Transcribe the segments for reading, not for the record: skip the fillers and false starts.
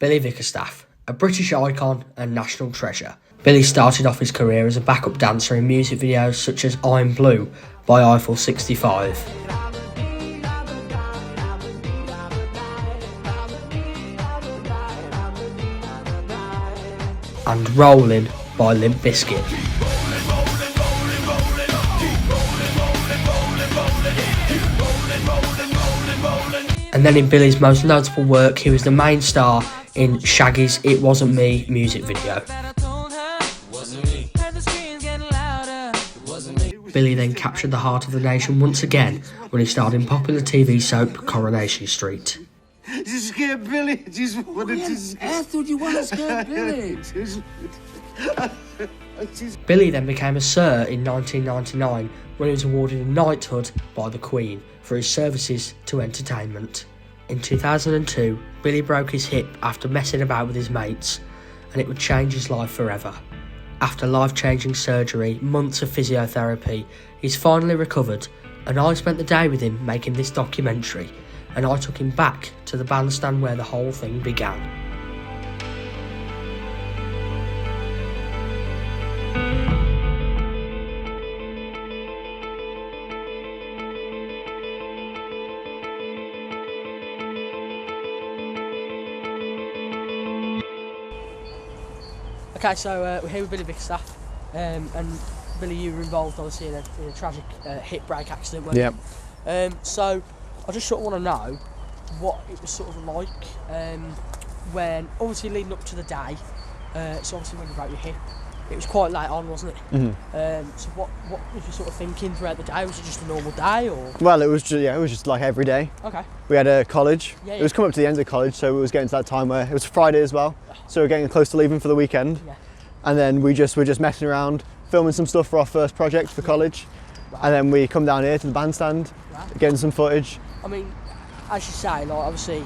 Billy Vickerstaff, a British icon and national treasure. Billy started off his career as a backup dancer in music videos such as I'm Blue by Eiffel 65 and Rollin' by Limp Bizkit. And then in Billy's most notable work, he was the main star in Shaggy's It Wasn't Me music video. Billy then captured the heart of the nation once again when he starred in popular TV soap Coronation Street. Just scare Billy. Just wanted to scare. I thought you wanted to scare Billy. Billy then became a Sir in 1999 when he was awarded a knighthood by the Queen for his services to entertainment. In 2002, Billy broke his hip after messing about with his mates, and it would change his life forever. After life-changing surgery, months of physiotherapy, he's finally recovered, and I spent the day with him making this documentary, and I took him back to the bandstand where the whole thing began. Okay, so we're here with Billy Vickerstaff, and Billy, you were involved obviously in a tragic hip break accident, weren't you? So I just sort of want to know what it was sort of like when, obviously leading up to the day, so obviously when you broke your hip, it was quite late on, wasn't it? So what was you sort of thinking throughout the day? Was it just a normal day, or? Well, it was just like every day. Okay. We had a college. Yeah. It was coming up to the end of college, so it was getting to that time where it was Friday as well. So we were getting close to leaving for the weekend. Yeah. And then we're just messing around, filming some stuff for our first project for college. Right. And then we come down here to the bandstand, getting some footage. I mean, as you say, like obviously,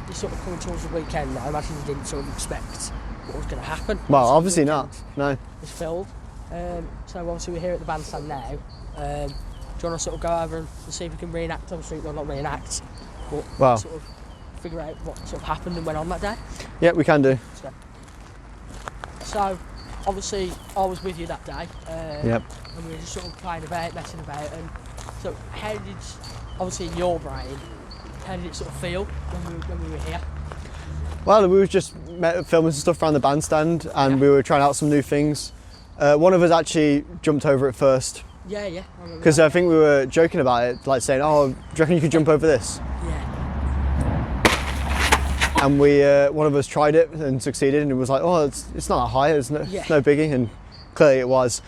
you're sort of coming towards the weekend. I imagine you didn't sort of expect what was going to happen. Well, obviously not. No. It's filled. So obviously we're here at the bandstand now. Do you want to sort of go over and see if we can reenact? Obviously, well, not reenact, but sort of figure out what sort of happened and went on that day. Yeah, we can do. So obviously I was with you that day. Yep. And we were just sort of playing about, messing about, and so how did, obviously in your brain, how did it sort of feel when we were here? Well, we were just filming some stuff around the bandstand, and we were trying out some new things. One of us actually jumped over it first. Yeah. Because I think we were joking about it, like saying, "Oh, do you reckon you could jump over this?" Yeah. And we, one of us tried it and succeeded, and it was like, "Oh, it's not that high. It's no biggie," and clearly it was.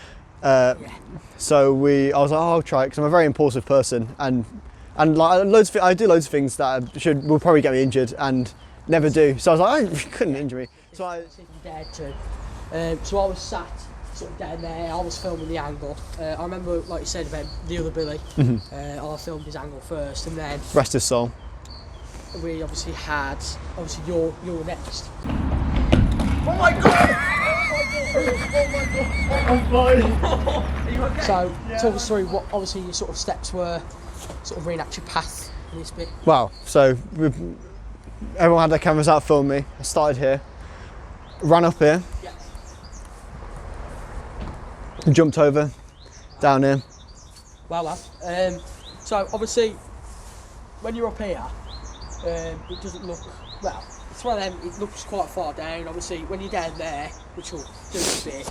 So I was like, "Oh, I'll try it," because I'm a very impulsive person, and like I do loads of things that will probably get me injured, and never do. So I was like, "Oh, you couldn't injure me." So I dared to. So I was sat sort of down there. I was filming the angle. I remember, like you said about the other Billy. I filmed his angle first, and then rest his soul. We obviously had you were next. Oh my god! I'm fine. Are you okay? So talk us through what obviously your sort of steps were, sort of reenact your path in this bit. Wow. So everyone had their cameras out filming me. I started here, ran up here, and jumped over down here. Well. So obviously when you're up here, it doesn't look, well, it's one of them, it looks quite far down. Obviously when you're down there, which will do a bit,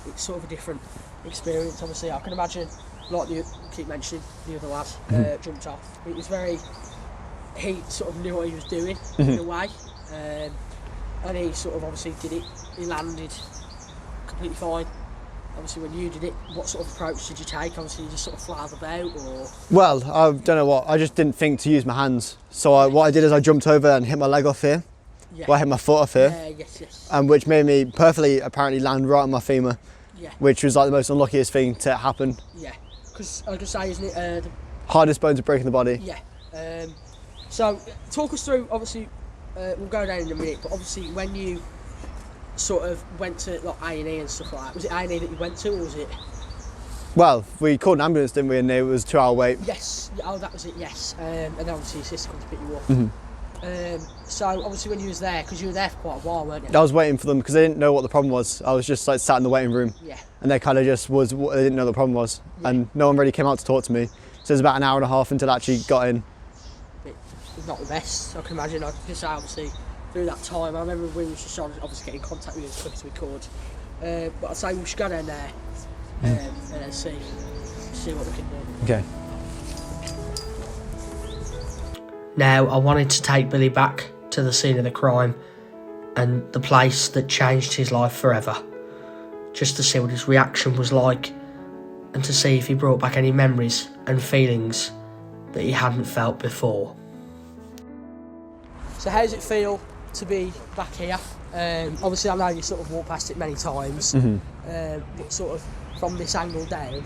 it's sort of a different experience. Obviously I can imagine, like you keep mentioning, the other lad jumped off. It was he sort of knew what he was doing in a way, and he sort of obviously did it. He landed completely fine. Obviously when you did it, what sort of approach did you take? Obviously you just sort of flailed about, or? Well, I don't know what, I just didn't think to use my hands. So what I did is I jumped over and hit my leg off here. Yeah. Well, I hit my foot off here. Yes. And which made me perfectly apparently land right on my femur. Yeah. Which was like the most unluckiest thing to happen. Yeah. Because I was going to say, isn't it? The hardest bone to break in the body. Yeah. So talk us through, obviously, we'll go down in a minute, but obviously when you sort of went to like A&E and stuff like that, was it A&E that you went to, or was it? Well, we called an ambulance, didn't we, and it was a 2-hour wait. Yes, that was it, yes. And then obviously your sister come to pick you up. So obviously when you was there, because you were there for quite a while, weren't you? I was waiting for them because they didn't know what the problem was. I was just like sat in the waiting room. Yeah. And they kind of just they didn't know what the problem was. Yeah. And no one really came out to talk to me. So it was about an hour and a half until I actually got in. It's not the best, I can imagine. I just obviously through that time, I remember we were just trying to obviously get in contact with you as quick as we could. But I'd say we should go down there and then see what we can do. Okay. Now, I wanted to take Billy back to the scene of the crime and the place that changed his life forever, just to see what his reaction was like and to see if he brought back any memories and feelings that he hadn't felt before. So how does it feel to be back here? Obviously I know you sort of walked past it many times, but sort of from this angle down,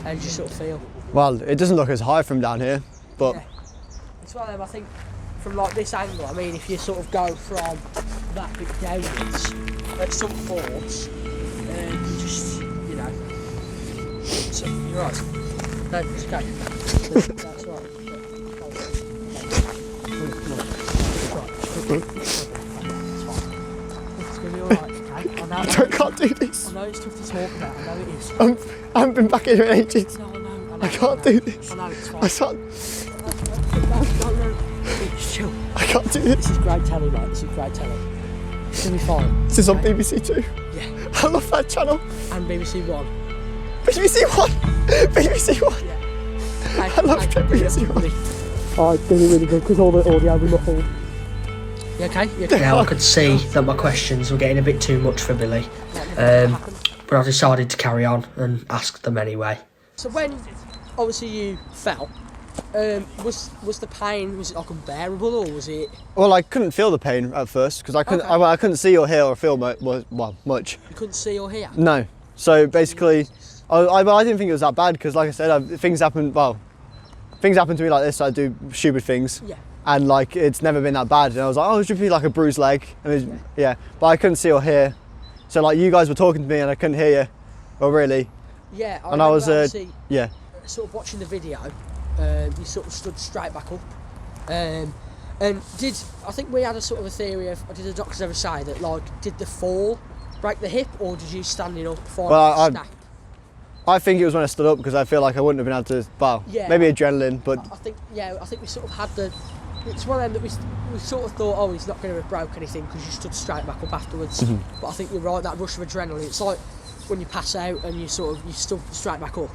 how do you sort of feel? Well, it doesn't look as high from down here, but... Yeah. It's one of them, I think, from like this angle, I mean, if you sort of go from that bit downwards, at some force, you just, you know, so, you're right. No, it's okay. That's all right. It's going to be alright, okay? I can't do this. I know it's tough to talk about, I know it is. I haven't been back here in ages. No, I know. I can't do this. I know, it's fine. I can't. No. It's chill. I can't do this. This is great telly, mate. This is great telly. It's going to be fine. This is on BBC Two. Yeah. I love that channel. And BBC One. BBC One. BBC One. Yeah. I love BBC One. Oh, it's going to be really good because all the audio will be muffled. You okay? Now I could see that my questions were getting a bit too much for Billy, but I decided to carry on and ask them anyway. So when, obviously, you fell, was the pain, was it like unbearable, or was it? Well, I couldn't feel the pain at first because I couldn't. Okay. I couldn't see or hear or feel much. You couldn't see or hear? No. So basically, I didn't think it was that bad because, like I said, things happen. Well, things happen to me like this. I do stupid things. Yeah. And like it's never been that bad. And I was like, oh, it should be like a bruised leg. And it was, yeah. But I couldn't see or hear. So like you guys were talking to me and I couldn't hear you. Well, really. Yeah. And I was yeah. Sort of watching the video. You sort of stood straight back up. And I think we had a sort of a theory of, did the doctors ever say that, like, did the fall break the hip, or did you standing up find snap? I think it was when I stood up because I feel like I wouldn't have been able to, well, yeah, maybe adrenaline, but... I think we sort of had it's one of them that we sort of thought, oh, he's not going to have broke anything because you stood straight back up afterwards. But I think you're right, that rush of adrenaline, it's like when you pass out and you stood straight back up.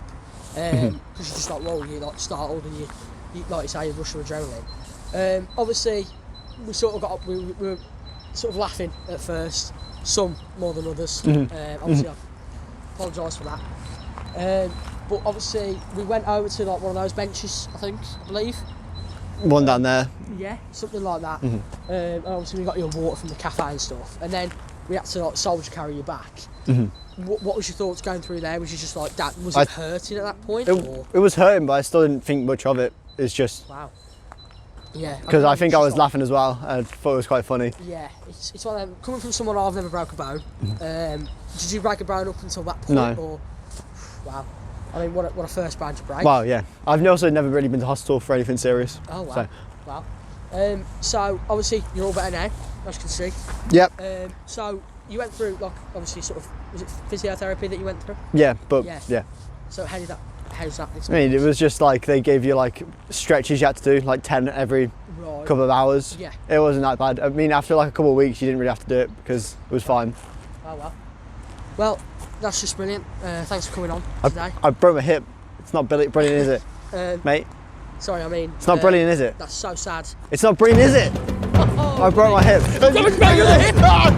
Because you're just like, whoa, you're like startled and you like you say, a rush of adrenaline. Obviously, we sort of got up, we were sort of laughing at first, some more than others. Obviously, I apologise for that. But obviously, we went over to like one of those benches, I believe. One down there. Yeah, something like that. And obviously, we got your water from the cafe and stuff. And then we had to like soldier carry you back. What was your thoughts going through there? Was you just like that? Was it hurting at that point? It was hurting, but I still didn't think much of it. It's just wow. Yeah. Because I think I was laughing as well. I thought it was quite funny. Yeah, it's one of them. Coming from someone I've never broke a bone. Did you break a bone up until that point? No. Or, wow. I mean, what a first bone to break. Well, yeah. I've also never really been to hospital for anything serious. Oh wow. So. Wow. So obviously you're all better now, as you can see. Yep. So you went through like obviously sort of, was it physiotherapy that you went through? Yeah, but yeah. So how's that? I mean, it was just like they gave you like stretches you had to do, like 10 every couple of hours. Yeah. It wasn't that bad. I mean, after like a couple of weeks, you didn't really have to do it because it was fine. Oh well. Well, that's just brilliant. Thanks for coming on today. I broke my hip. It's not brilliant, is it, mate? Sorry, I mean. It's not brilliant, is it? That's so sad. It's not brilliant, is it? I broke my hip.